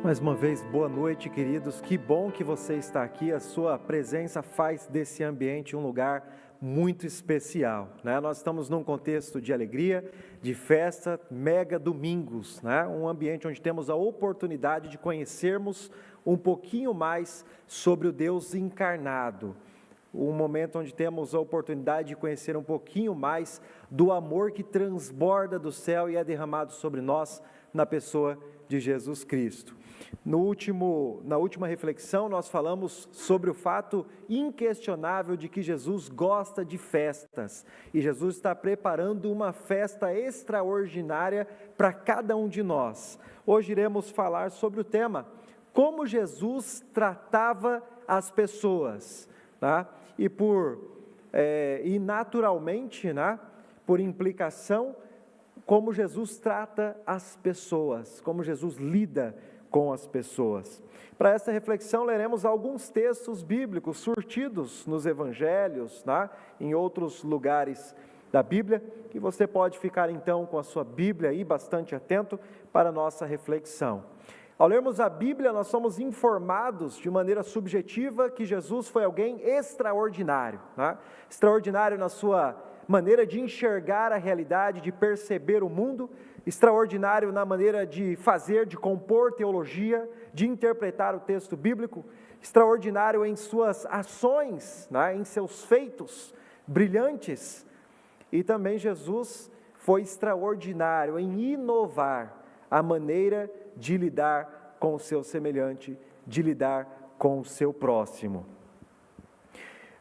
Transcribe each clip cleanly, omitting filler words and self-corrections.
Mais uma vez, boa noite, queridos. Que bom que você está aqui. A sua presença faz desse ambiente um lugar muito especial, né? Nós estamos num contexto de alegria, de festa, mega domingos, né? Um ambiente onde temos a oportunidade de conhecermos um pouquinho mais sobre o Deus encarnado. Um momento onde temos a oportunidade de conhecer um pouquinho mais do amor que transborda do céu e é derramado sobre nós na pessoa de Jesus Cristo. Na última reflexão, nós falamos sobre o fato inquestionável de que Jesus gosta de festas. E Jesus está preparando uma festa extraordinária para cada um de nós. Hoje iremos falar sobre o tema, como Jesus tratava as pessoas, tá? E naturalmente, né, por implicação, como Jesus trata as pessoas, como Jesus lida com as pessoas. Para essa reflexão, leremos alguns textos bíblicos surtidos nos evangelhos, né, em outros lugares da Bíblia, e você pode ficar então com a sua Bíblia aí bastante atento para a nossa reflexão. Ao lermos a Bíblia, nós somos informados de maneira subjetiva que Jesus foi alguém extraordinário, né? Extraordinário na sua maneira de enxergar a realidade, de perceber o mundo, extraordinário na maneira de fazer, de compor teologia, de interpretar o texto bíblico, extraordinário em suas ações, né, em seus feitos brilhantes, e também Jesus foi extraordinário em inovar a maneira de lidar com o seu semelhante, de lidar com o seu próximo.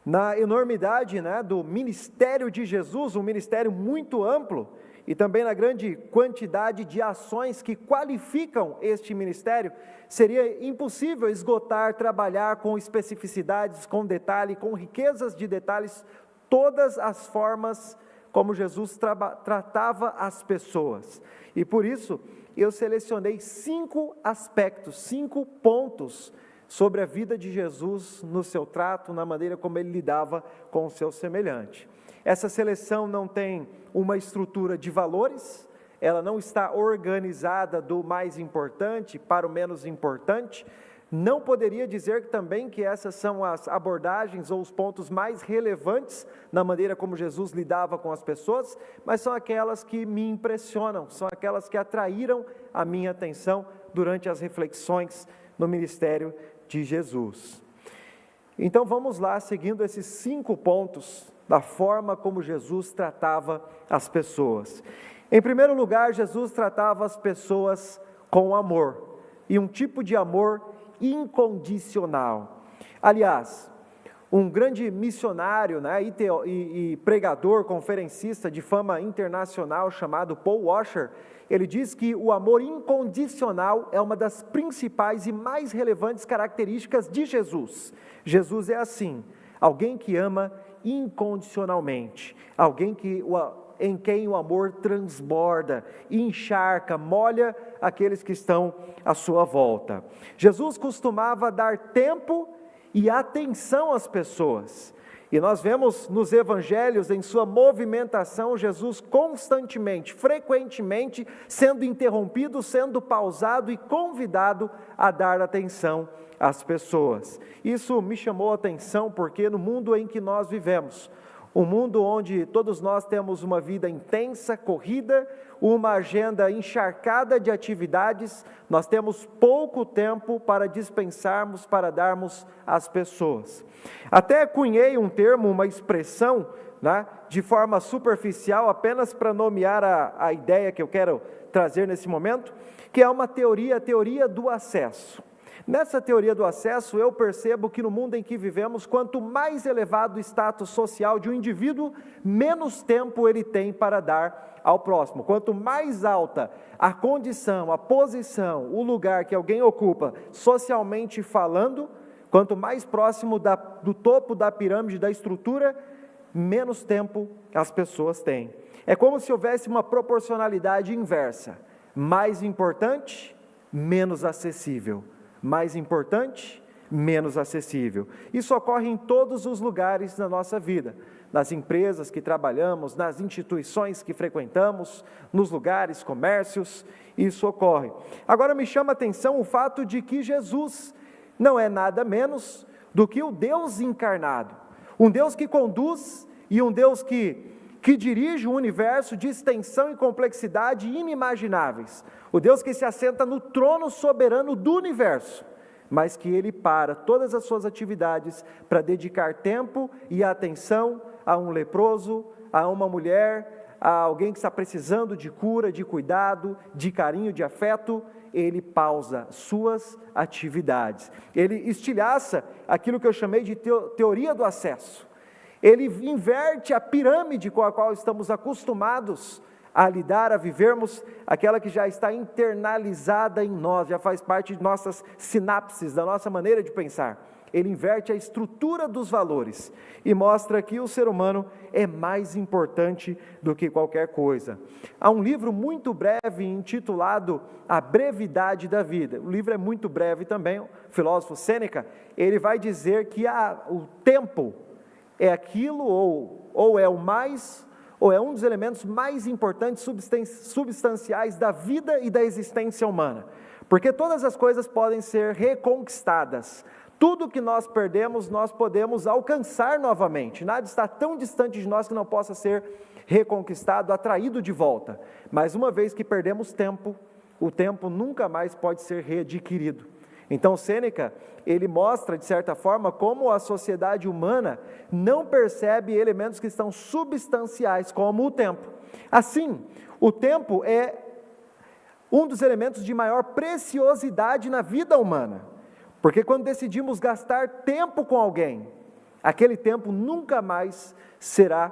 Na enormidade, né, do ministério de Jesus, um ministério muito amplo, e também na grande quantidade de ações que qualificam este ministério, seria impossível esgotar, trabalhar com especificidades, com detalhe, com riquezas de detalhes, todas as formas como Jesus tratava as pessoas. E por isso, eu selecionei 5 aspectos, 5 pontos sobre a vida de Jesus no seu trato, na maneira como ele lidava com o seu semelhante. Essa seleção não tem uma estrutura de valores, ela não está organizada do mais importante para o menos importante. Não poderia dizer também que essas são as abordagens ou os pontos mais relevantes na maneira como Jesus lidava com as pessoas, mas são aquelas que me impressionam, são aquelas que atraíram a minha atenção durante as reflexões no ministério de Jesus. Então vamos lá, seguindo esses 5 pontos da forma como Jesus tratava as pessoas. Em primeiro lugar, Jesus tratava as pessoas com amor, e um tipo de amor incondicional. Aliás, um grande missionário, né, e pregador, conferencista de fama internacional chamado Paul Washer, ele diz que o amor incondicional é uma das principais e mais relevantes características de Jesus. Jesus é assim, alguém que ama incondicionalmente, alguém em quem o amor transborda, encharca, molha aqueles que estão à sua volta. Jesus costumava dar tempo e atenção às pessoas. E nós vemos nos evangelhos, em sua movimentação, Jesus constantemente, frequentemente, sendo interrompido, sendo pausado e convidado a dar atenção às pessoas. Isso me chamou a atenção porque no mundo em que nós vivemos, um mundo onde todos nós temos uma vida intensa, corrida, uma agenda encharcada de atividades, nós temos pouco tempo para dispensarmos, para darmos às pessoas. Até cunhei um termo, uma expressão, né, de forma superficial, apenas para nomear a ideia que eu quero trazer nesse momento, que é uma teoria, a teoria do acesso. Nessa teoria do acesso, eu percebo que no mundo em que vivemos, quanto mais elevado o status social de um indivíduo, menos tempo ele tem para dar ao próximo. Quanto mais alta a condição, a posição, o lugar que alguém ocupa, socialmente falando, quanto mais próximo do topo da pirâmide, da estrutura, menos tempo as pessoas têm. É como se houvesse uma proporcionalidade inversa. Mais importante, menos acessível. Mais importante, menos acessível. Isso ocorre em todos os lugares da nossa vida, nas empresas que trabalhamos, nas instituições que frequentamos, nos lugares, comércios, isso ocorre. Agora me chama a atenção o fato de que Jesus não é nada menos do que o Deus encarnado, um Deus que conduz e um Deus que dirige um universo de extensão e complexidade inimagináveis, o Deus que se assenta no trono soberano do universo, mas que Ele para todas as suas atividades para dedicar tempo e atenção a um leproso, a uma mulher, a alguém que está precisando de cura, de cuidado, de carinho, de afeto. Ele pausa suas atividades, ele estilhaça aquilo que eu chamei de teoria do acesso, ele inverte a pirâmide com a qual estamos acostumados a lidar, a vivermos, aquela que já está internalizada em nós, já faz parte de nossas sinapses, da nossa maneira de pensar. Ele inverte a estrutura dos valores e mostra que o ser humano é mais importante do que qualquer coisa. Há um livro muito breve intitulado A Brevidade da Vida. O livro é muito breve também, o filósofo Sêneca, ele vai dizer que o tempo é aquilo ou é o mais, ou é um dos elementos mais importantes, substanciais da vida e da existência humana. Porque todas as coisas podem ser reconquistadas. Tudo que nós perdemos, nós podemos alcançar novamente. Nada está tão distante de nós que não possa ser reconquistado, atraído de volta. Mas uma vez que perdemos tempo, o tempo nunca mais pode ser readquirido. Então Sêneca, ele mostra de certa forma como a sociedade humana não percebe elementos que estão substanciais como o tempo. Assim, o tempo é um dos elementos de maior preciosidade na vida humana. Porque quando decidimos gastar tempo com alguém, aquele tempo nunca mais será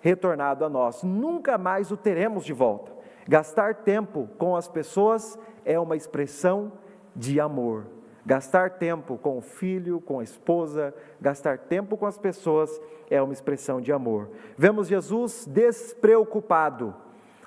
retornado a nós, nunca mais o teremos de volta. Gastar tempo com as pessoas é uma expressão de amor. Gastar tempo com o filho, com a esposa, gastar tempo com as pessoas é uma expressão de amor. Vemos Jesus despreocupado,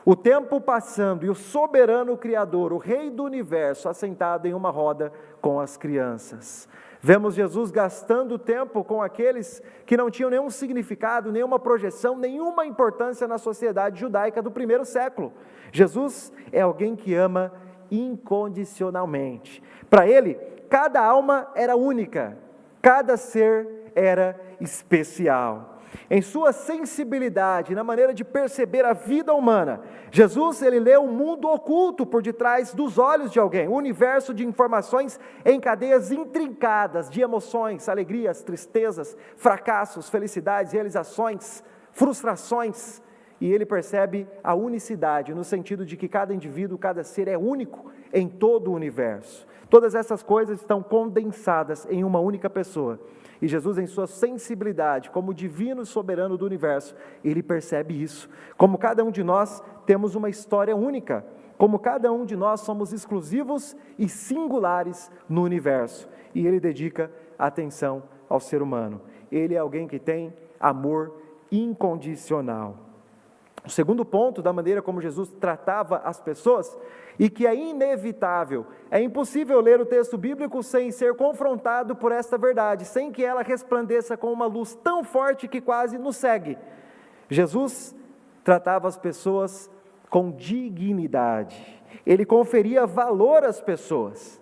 o tempo passando e o soberano Criador, o Rei do Universo, assentado em uma roda com as crianças. Vemos Jesus gastando tempo com aqueles que não tinham nenhum significado, nenhuma projeção, nenhuma importância na sociedade judaica do primeiro século. Jesus é alguém que ama incondicionalmente. Para ele, cada alma era única, cada ser era especial. Em sua sensibilidade, na maneira de perceber a vida humana, Jesus, ele lê o mundo oculto por detrás dos olhos de alguém, o universo de informações em cadeias intrincadas de emoções, alegrias, tristezas, fracassos, felicidades, realizações, frustrações, e ele percebe a unicidade, no sentido de que cada indivíduo, cada ser é único em todo o universo. Todas essas coisas estão condensadas em uma única pessoa. E Jesus, em sua sensibilidade, como divino e soberano do universo, ele percebe isso. Como cada um de nós temos uma história única, como cada um de nós somos exclusivos e singulares no universo. E ele dedica atenção ao ser humano. Ele é alguém que tem amor incondicional. O segundo ponto da maneira como Jesus tratava as pessoas, e que é inevitável, é impossível ler o texto bíblico sem ser confrontado por esta verdade, sem que ela resplandeça com uma luz tão forte que quase nos segue. Jesus tratava as pessoas com dignidade, ele conferia valor às pessoas.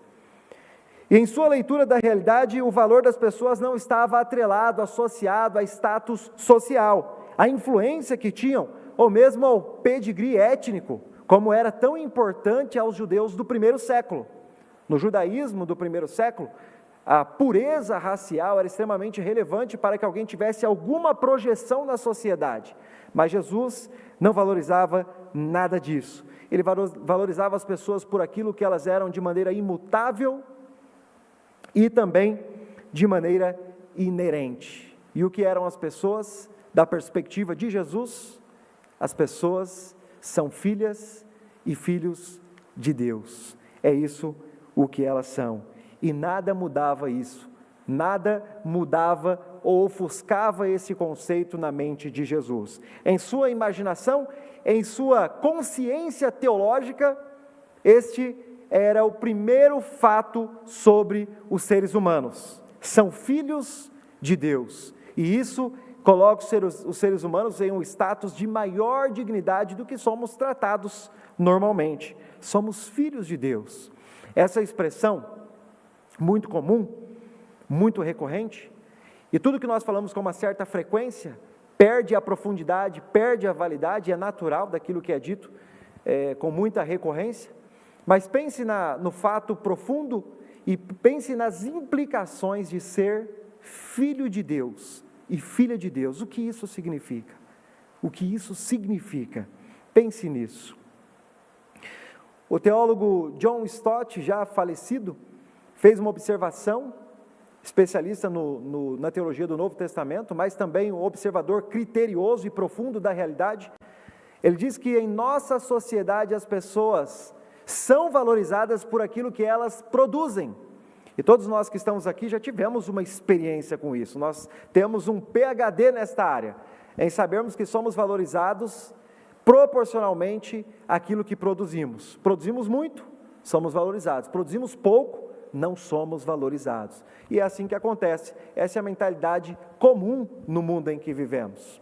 E em sua leitura da realidade, o valor das pessoas não estava atrelado, associado a status social, à influência que tinham, ou mesmo ao pedigree étnico, como era tão importante aos judeus do primeiro século. No judaísmo do primeiro século, a pureza racial era extremamente relevante para que alguém tivesse alguma projeção na sociedade. Mas Jesus não valorizava nada disso. Ele valorizava as pessoas por aquilo que elas eram de maneira imutável e também de maneira inerente. E o que eram as pessoas, da perspectiva de Jesus? As pessoas são filhas e filhos de Deus. É isso o que elas são. E nada mudava isso. Nada mudava ou ofuscava esse conceito na mente de Jesus. Em sua imaginação, em sua consciência teológica, este era o primeiro fato sobre os seres humanos. São filhos de Deus. E isso coloca os seres humanos em um status de maior dignidade do que somos tratados normalmente. Somos filhos de Deus. Essa expressão, muito comum, muito recorrente, e tudo que nós falamos com uma certa frequência, perde a profundidade, perde a validade, é natural daquilo que é dito, com muita recorrência, mas pense no fato profundo e pense nas implicações de ser filho de Deus e filha de Deus. O que isso significa? O que isso significa? Pense nisso. O teólogo John Stott, já falecido, fez uma observação, especialista na teologia do Novo Testamento, mas também um observador criterioso e profundo da realidade. Ele diz que em nossa sociedade as pessoas são valorizadas por aquilo que elas produzem. E todos nós que estamos aqui já tivemos uma experiência com isso. Nós temos um PhD nesta área, em sabermos que somos valorizados proporcionalmente àquilo que produzimos. Produzimos muito, somos valorizados. Produzimos pouco, não somos valorizados. E é assim que acontece. Essa é a mentalidade comum no mundo em que vivemos.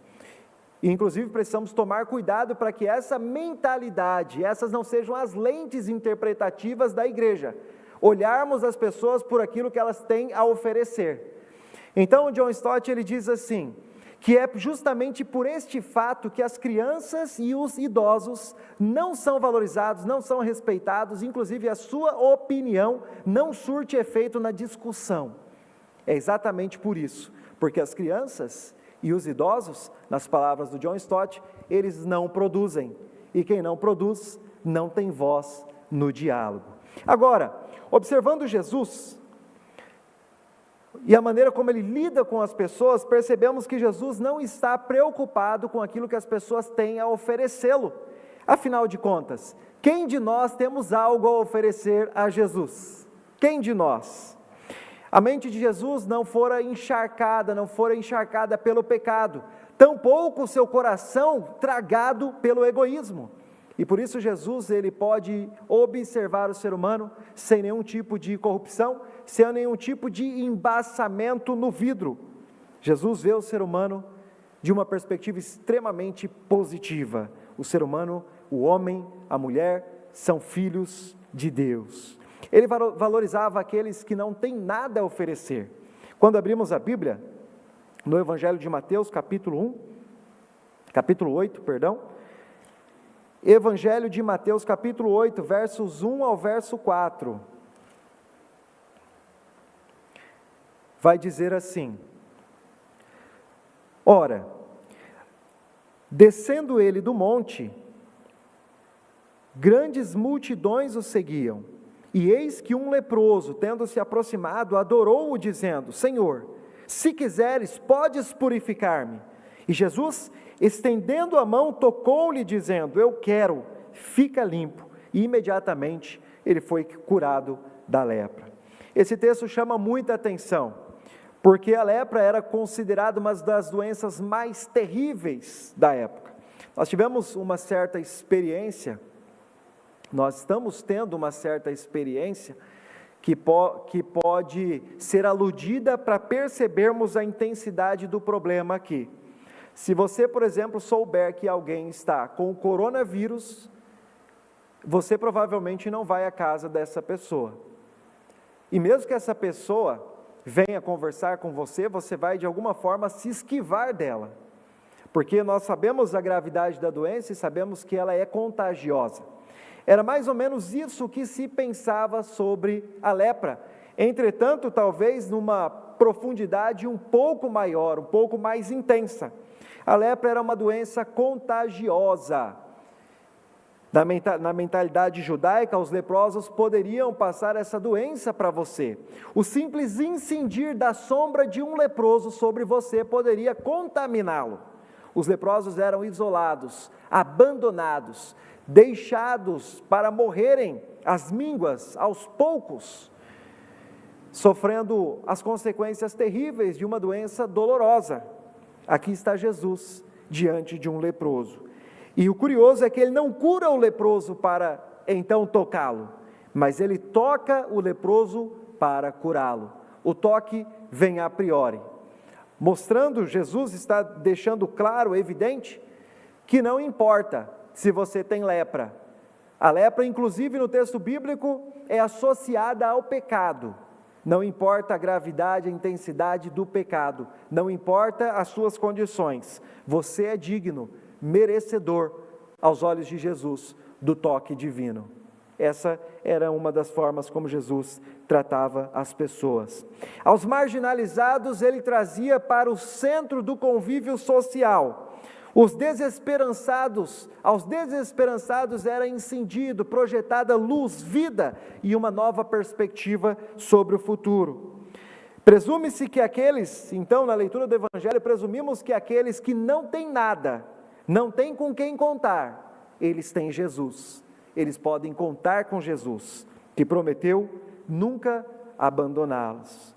E, inclusive, precisamos tomar cuidado para que essa mentalidade, essas não sejam as lentes interpretativas da igreja. Olharmos as pessoas por aquilo que elas têm a oferecer. Então, o John Stott, ele diz assim, que é justamente por este fato que as crianças e os idosos não são valorizados, não são respeitados, inclusive a sua opinião não surte efeito na discussão. É exatamente por isso, porque as crianças e os idosos, nas palavras do John Stott, eles não produzem, e quem não produz não tem voz no diálogo. Agora, observando Jesus e a maneira como ele lida com as pessoas, percebemos que Jesus não está preocupado com aquilo que as pessoas têm a oferecê-lo. Afinal de contas, quem de nós temos algo a oferecer a Jesus? Quem de nós? A mente de Jesus não fora encharcada pelo pecado, tampouco o seu coração tragado pelo egoísmo. E por isso Jesus, ele pode observar o ser humano sem nenhum tipo de corrupção, sem nenhum tipo de embaçamento no vidro. Jesus vê o ser humano de uma perspectiva extremamente positiva. O ser humano, o homem, a mulher, são filhos de Deus. Ele valorizava aqueles que não têm nada a oferecer. Quando abrimos a Bíblia, no Evangelho de Mateus, capítulo 8, Evangelho de Mateus, capítulo 8, versos 1 ao verso 4. Vai dizer assim: Ora, descendo ele do monte, grandes multidões o seguiam. E eis que um leproso, tendo se aproximado, adorou-o, dizendo: Senhor, se quiseres, podes purificar-me. E Jesus, estendendo a mão, tocou-lhe, dizendo: Eu quero, fica limpo. E imediatamente ele foi curado da lepra. Esse texto chama muita atenção, porque a lepra era considerada uma das doenças mais terríveis da época. Nós tivemos uma certa experiência, nós estamos tendo uma certa experiência que pode ser aludida para percebermos a intensidade do problema aqui. Se você, por exemplo, souber que alguém está com o coronavírus, você provavelmente não vai à casa dessa pessoa. E mesmo que essa pessoa venha conversar com você, você vai de alguma forma se esquivar dela. Porque nós sabemos a gravidade da doença e sabemos que ela é contagiosa. Era mais ou menos isso que se pensava sobre a lepra. Entretanto, talvez numa profundidade um pouco maior, um pouco mais intensa. A lepra era uma doença contagiosa. Na mentalidade judaica, os leprosos poderiam passar essa doença para você. O simples incindir da sombra de um leproso sobre você poderia contaminá-lo. Os leprosos eram isolados, abandonados, deixados para morrerem às mínguas, aos poucos, sofrendo as consequências terríveis de uma doença dolorosa. Aqui está Jesus diante de um leproso. E o curioso é que ele não cura o leproso para então tocá-lo, mas ele toca o leproso para curá-lo. O toque vem a priori. mostrando, Jesus está deixando claro, evidente, que não importa se você tem lepra. A lepra, inclusive no texto bíblico, é associada ao pecado. Não importa a gravidade, a intensidade do pecado, não importa as suas condições, você é digno, merecedor, aos olhos de Jesus, do toque divino. Essa era uma das formas como Jesus tratava as pessoas. Aos marginalizados, ele trazia para o centro do convívio social. Aos desesperançados era incendido, projetada luz, vida e uma nova perspectiva sobre o futuro. Presume-se que aqueles, então na leitura do Evangelho, presumimos que aqueles que não têm nada, não têm com quem contar, eles têm Jesus. Eles podem contar com Jesus, que prometeu nunca abandoná-los.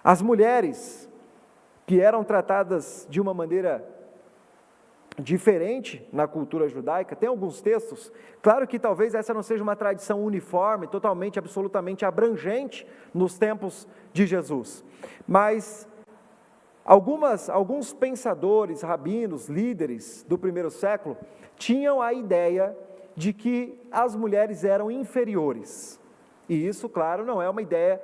As mulheres que eram tratadas de uma maneira diferente na cultura judaica, tem alguns textos, claro que talvez essa não seja uma tradição uniforme, totalmente, absolutamente abrangente nos tempos de Jesus, mas alguns pensadores, rabinos, líderes do primeiro século, tinham a ideia de que as mulheres eram inferiores, e isso, claro, não é uma ideia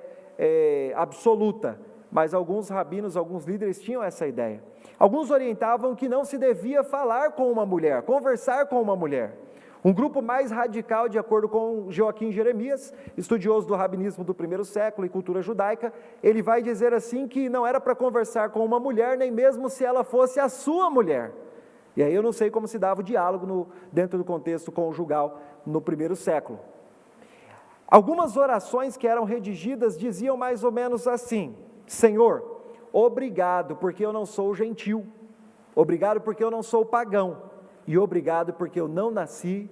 absoluta, mas alguns rabinos, alguns líderes tinham essa ideia. Alguns orientavam que não se devia falar com uma mulher, conversar com uma mulher. Um grupo mais radical, de acordo com Joaquim Jeremias, estudioso do rabinismo do primeiro século e cultura judaica, ele vai dizer assim que não era para conversar com uma mulher, nem mesmo se ela fosse a sua mulher. E aí eu não sei como se dava o diálogo dentro do contexto conjugal no primeiro século. Algumas orações que eram redigidas diziam mais ou menos assim: Senhor, obrigado porque eu não sou gentil, obrigado porque eu não sou pagão, e obrigado porque eu não nasci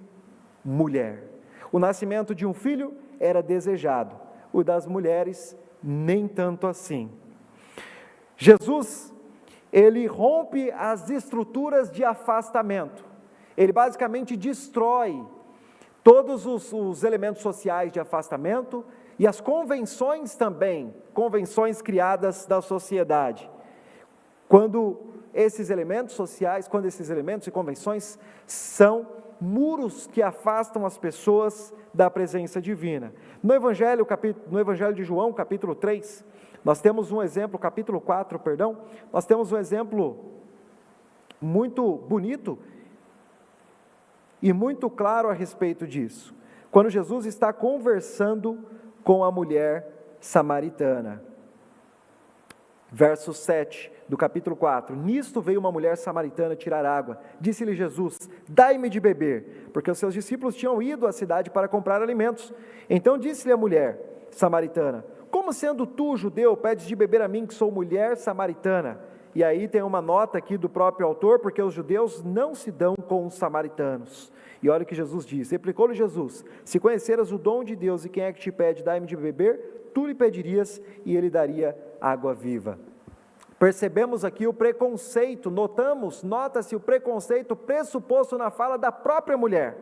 mulher. O nascimento de um filho era desejado, o das mulheres nem tanto assim. Jesus, ele rompe as estruturas de afastamento, ele basicamente destrói todos os elementos sociais de afastamento e as convenções também, convenções criadas da sociedade. Quando esses elementos sociais, quando esses elementos e convenções são muros que afastam as pessoas da presença divina. No Evangelho de João, capítulo 3, nós temos um exemplo, capítulo 4, perdão, nós temos um exemplo muito bonito e muito claro a respeito disso. Quando Jesus está conversando com a mulher samaritana. Verso 7 do capítulo 4. Nisto veio uma mulher samaritana tirar água. Disse-lhe Jesus: dai-me de beber, porque os seus discípulos tinham ido à cidade para comprar alimentos. Então disse-lhe a mulher samaritana: como sendo tu, judeu, pedes de beber a mim, que sou mulher samaritana? E aí tem uma nota aqui do próprio autor, porque os judeus não se dão com os samaritanos. E olha o que Jesus diz: replicou-lhe Jesus: se conheceras o dom de Deus e quem é que te pede, dai-me de beber, tu lhe pedirias e ele daria água viva. Percebemos aqui o preconceito, nota-se o preconceito pressuposto na fala da própria mulher.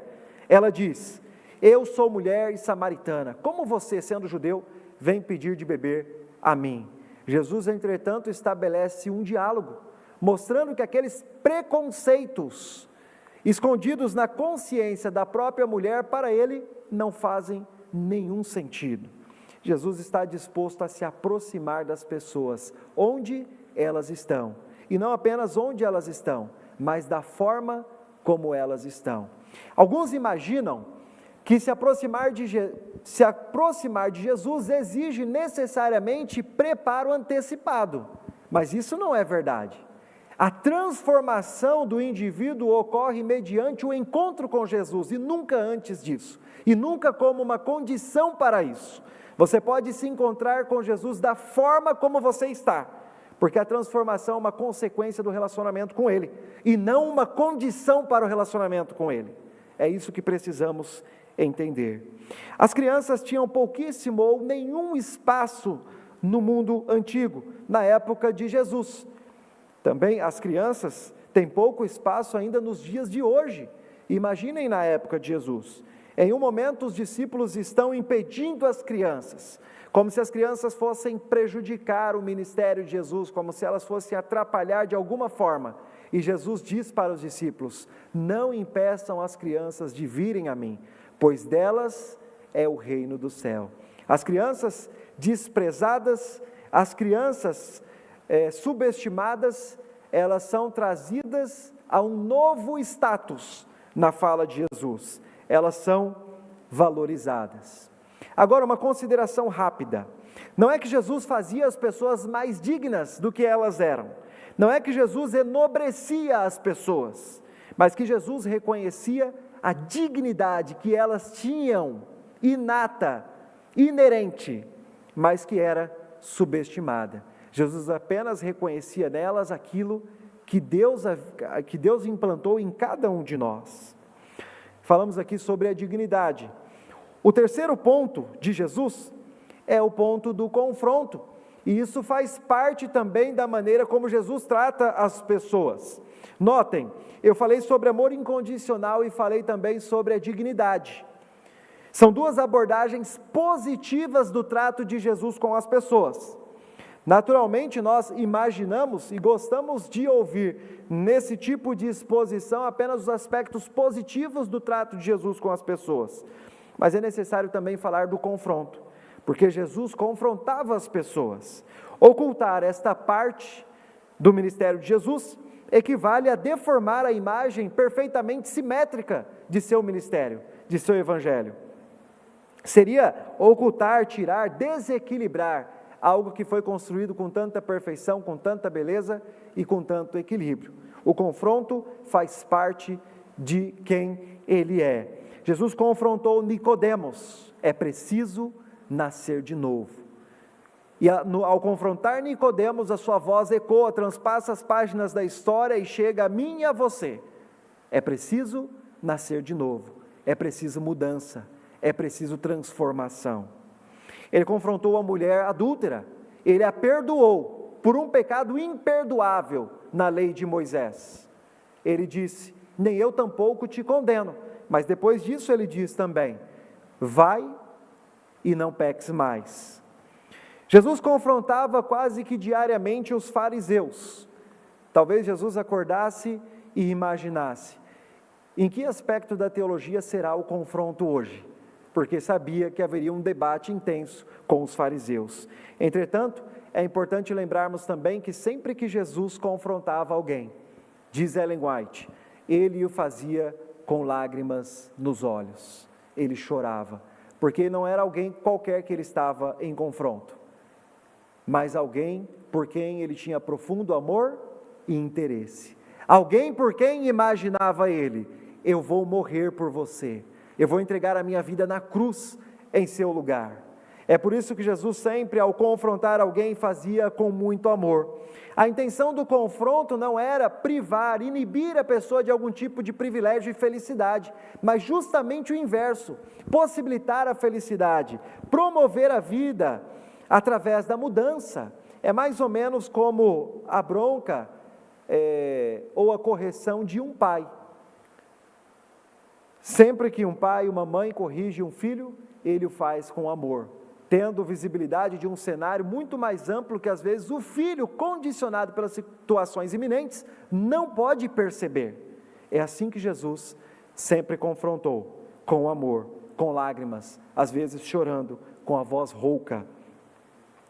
Ela diz: eu sou mulher e samaritana, como você, sendo judeu, vem pedir de beber a mim? Jesus, entretanto, estabelece um diálogo, mostrando que aqueles preconceitos escondidos na consciência da própria mulher, para ele, não fazem nenhum sentido. Jesus está disposto a se aproximar das pessoas, onde elas estão, e não apenas onde elas estão, mas da forma como elas estão. Alguns imaginam que se aproximar de Jesus exige necessariamente preparo antecipado, mas isso não é verdade. A transformação do indivíduo ocorre mediante o encontro com Jesus, e nunca antes disso, e nunca como uma condição para isso. Você pode se encontrar com Jesus da forma como você está, porque a transformação é uma consequência do relacionamento com Ele, e não uma condição para o relacionamento com Ele. É isso que precisamos entender. As crianças tinham pouquíssimo ou nenhum espaço no mundo antigo, na época de Jesus. Também as crianças têm pouco espaço ainda nos dias de hoje. Imaginem na época de Jesus. Em um momento, os discípulos estão impedindo as crianças, como se as crianças fossem prejudicar o ministério de Jesus, como se elas fossem atrapalhar de alguma forma. E Jesus diz para os discípulos: não impeçam as crianças de virem a mim, pois delas é o reino do céu. As crianças desprezadas, as crianças subestimadas, elas são trazidas a um novo status na fala de Jesus. Elas são valorizadas. Agora, uma consideração rápida. Não é que Jesus fazia as pessoas mais dignas do que elas eram. Não é que Jesus enobrecia as pessoas, mas que Jesus reconhecia a dignidade que elas tinham, inata, inerente, mas que era subestimada. Jesus apenas reconhecia nelas aquilo que Deus implantou em cada um de nós. Falamos aqui sobre a dignidade. O terceiro ponto de Jesus é o ponto do confronto, e isso faz parte também da maneira como Jesus trata as pessoas. Notem, eu falei sobre amor incondicional e falei também sobre a dignidade. São duas abordagens positivas do trato de Jesus com as pessoas. Naturalmente, nós imaginamos e gostamos de ouvir nesse tipo de exposição apenas os aspectos positivos do trato de Jesus com as pessoas. Mas é necessário também falar do confronto, porque Jesus confrontava as pessoas. Ocultar esta parte do ministério de Jesus equivale a deformar a imagem perfeitamente simétrica de seu ministério, de seu evangelho. Seria ocultar, tirar, desequilibrar algo que foi construído com tanta perfeição, com tanta beleza e com tanto equilíbrio. O confronto faz parte de quem ele é. Jesus confrontou Nicodemos: é preciso nascer de novo. E ao confrontar Nicodemos, a sua voz ecoa, transpassa as páginas da história e chega a mim e a você. É preciso nascer de novo, é preciso mudança, é preciso transformação. Ele confrontou a mulher adúltera, ele a perdoou por um pecado imperdoável na lei de Moisés. Ele disse: nem eu tampouco te condeno. Mas depois disso ele diz também: vai e não peques mais. Jesus confrontava quase que diariamente os fariseus. Talvez Jesus acordasse e imaginasse: em que aspecto da teologia será o confronto hoje? Porque sabia que haveria um debate intenso com os fariseus. Entretanto, é importante lembrarmos também que sempre que Jesus confrontava alguém, diz Ellen White, ele o fazia com lágrimas nos olhos. Ele chorava, porque não era alguém qualquer que ele estava em confronto, mas alguém por quem ele tinha profundo amor e interesse. Alguém por quem imaginava ele: eu vou morrer por você. Eu vou entregar a minha vida na cruz em seu lugar. É por isso que Jesus sempre, ao confrontar alguém, fazia com muito amor. A intenção do confronto não era privar, inibir a pessoa de algum tipo de privilégio e felicidade, mas justamente o inverso: possibilitar a felicidade, promover a vida através da mudança. É mais ou menos como a bronca ou a correção de um pai. Sempre que um pai e uma mãe corrigem um filho, ele o faz com amor, tendo visibilidade de um cenário muito mais amplo que às vezes o filho, condicionado pelas situações iminentes, não pode perceber. É assim que Jesus sempre confrontou, com amor, com lágrimas, às vezes chorando, com a voz rouca.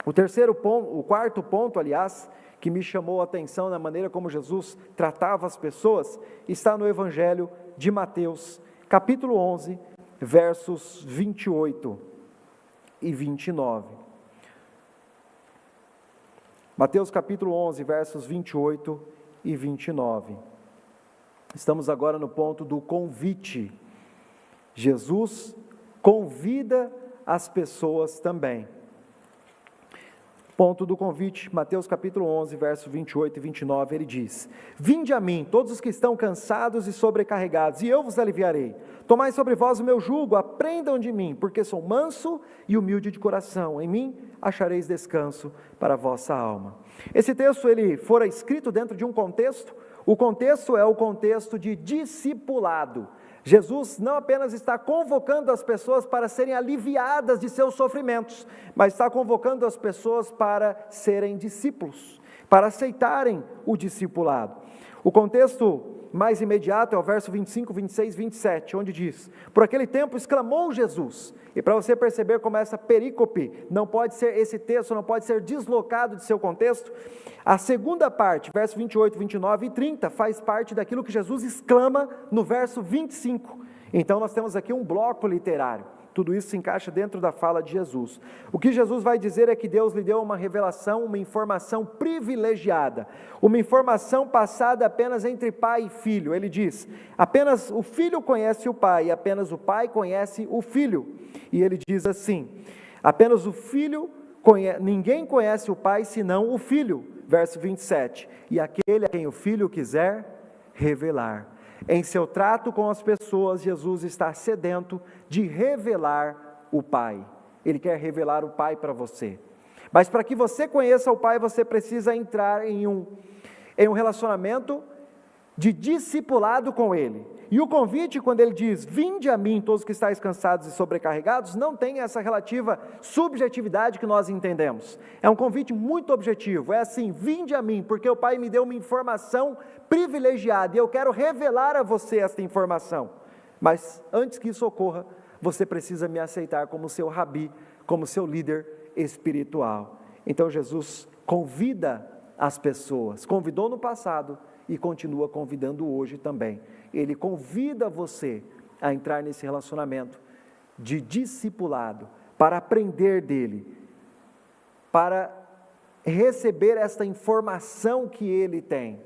O quarto ponto, aliás, que me chamou a atenção na maneira como Jesus tratava as pessoas, está no Evangelho de Mateus, capítulo 11, versos 28 e 29. Mateus capítulo 11, versos 28 e 29. Estamos agora no ponto do convite. Jesus convida as pessoas também. Ponto do convite, Mateus capítulo 11, versos 28 e 29, ele diz: vinde a mim, todos os que estão cansados e sobrecarregados, e eu vos aliviarei. Tomai sobre vós o meu jugo, aprendam de mim, porque sou manso e humilde de coração. Em mim achareis descanso para a vossa alma. Esse texto, ele fora escrito dentro de um contexto. O contexto é o contexto de discipulado. Jesus não apenas está convocando as pessoas para serem aliviadas de seus sofrimentos, mas está convocando as pessoas para serem discípulos, para aceitarem o discipulado. O contexto mais imediato é o verso 25, 26, 27, onde diz: por aquele tempo exclamou Jesus. E para você perceber como essa perícope não pode ser, esse texto não pode ser deslocado de seu contexto, a segunda parte, verso 28, 29 e 30, faz parte daquilo que Jesus exclama no verso 25. Então nós temos aqui um bloco literário. Tudo isso se encaixa dentro da fala de Jesus. O que Jesus vai dizer é que Deus lhe deu uma revelação, uma informação privilegiada, uma informação passada apenas entre pai e filho. Ele diz: apenas o filho conhece o pai, e apenas o pai conhece o filho. E ele diz assim: apenas o filho conhece, ninguém conhece o pai senão o filho. Verso 27, e aquele a quem o filho quiser revelar. Em seu trato com as pessoas, Jesus está sedento de revelar o Pai. Ele quer revelar o Pai para você. Mas para que você conheça o Pai, você precisa entrar em um relacionamento de discipulado com Ele. E o convite, quando Ele diz: vinde a mim, todos que estáis cansados e sobrecarregados, não tem essa relativa subjetividade que nós entendemos. É um convite muito objetivo, é assim: vinde a mim, porque o Pai me deu uma informação privilegiada, e eu quero revelar a você esta informação. Mas antes que isso ocorra, você precisa me aceitar como seu rabi, como seu líder espiritual. Então Jesus convida as pessoas, convidou no passado e continua convidando hoje também. Ele convida você a entrar nesse relacionamento de discipulado, para aprender dele, para receber esta informação que ele tem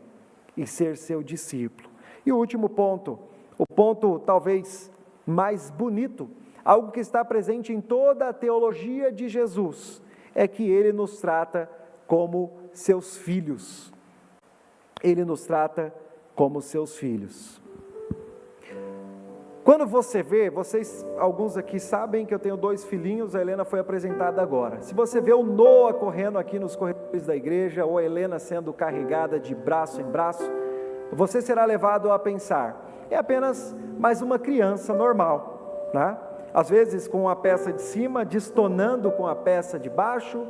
e ser seu discípulo. E o último ponto, o ponto talvez mais bonito, algo que está presente em toda a teologia de Jesus, é que ele nos trata como seus filhos. Ele nos trata como seus filhos. Quando você vê, alguns aqui sabem que eu tenho 2 filhinhos, a Helena foi apresentada agora. Se você vê o Noah correndo aqui nos corredores da igreja, ou a Helena sendo carregada de braço em braço, você será levado a pensar: é apenas mais uma criança normal, né? Às vezes com a peça de cima destonando com a peça de baixo.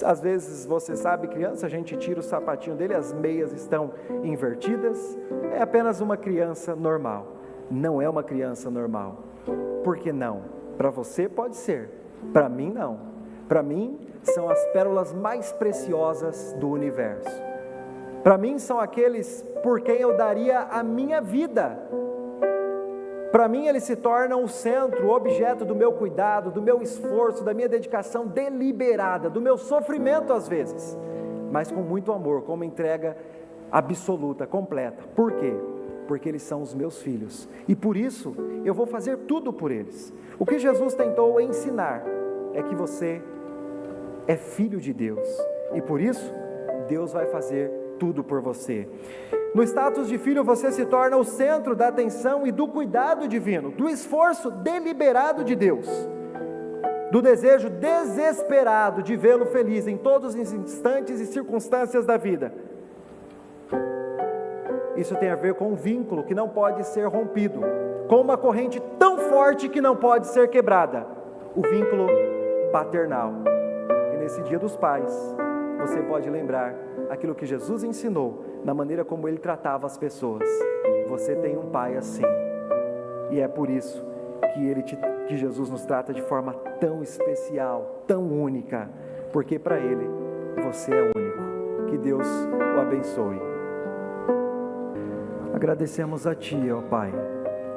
Às vezes, você sabe, criança, a gente tira o sapatinho dele, as meias estão invertidas. É apenas uma criança normal. Não é uma criança normal. Por que não? Para você pode ser, para mim não. Para mim são as pérolas mais preciosas do universo. Para mim são aqueles por quem eu daria a minha vida. Para mim eles se tornam o centro, o objeto do meu cuidado, do meu esforço, da minha dedicação deliberada, do meu sofrimento às vezes, mas com muito amor, com uma entrega absoluta, completa. Por quê? Porque eles são os meus filhos, e por isso eu vou fazer tudo por eles. O que Jesus tentou ensinar é que você é filho de Deus, e por isso Deus vai fazer tudo por você. No status de filho, você se torna o centro da atenção e do cuidado divino, do esforço deliberado de Deus, do desejo desesperado de vê-lo feliz em todos os instantes e circunstâncias da vida. Isso tem a ver com um vínculo que não pode ser rompido, com uma corrente tão forte que não pode ser quebrada, o vínculo paternal. E nesse Dia dos Pais, você pode lembrar aquilo que Jesus ensinou, na maneira como ele tratava as pessoas. Você tem um pai assim, e é por isso que Jesus nos trata de forma tão especial, tão única, porque para ele você é único. Que Deus o abençoe. Agradecemos a Ti, ó Pai,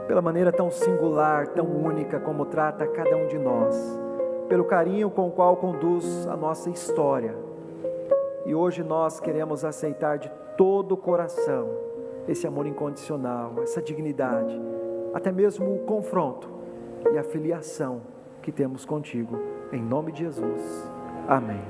pela maneira tão singular, tão única como trata cada um de nós, pelo carinho com o qual conduz a nossa história. E hoje nós queremos aceitar de todo o coração esse amor incondicional, essa dignidade, até mesmo o confronto e a filiação que temos contigo. Em nome de Jesus. Amém.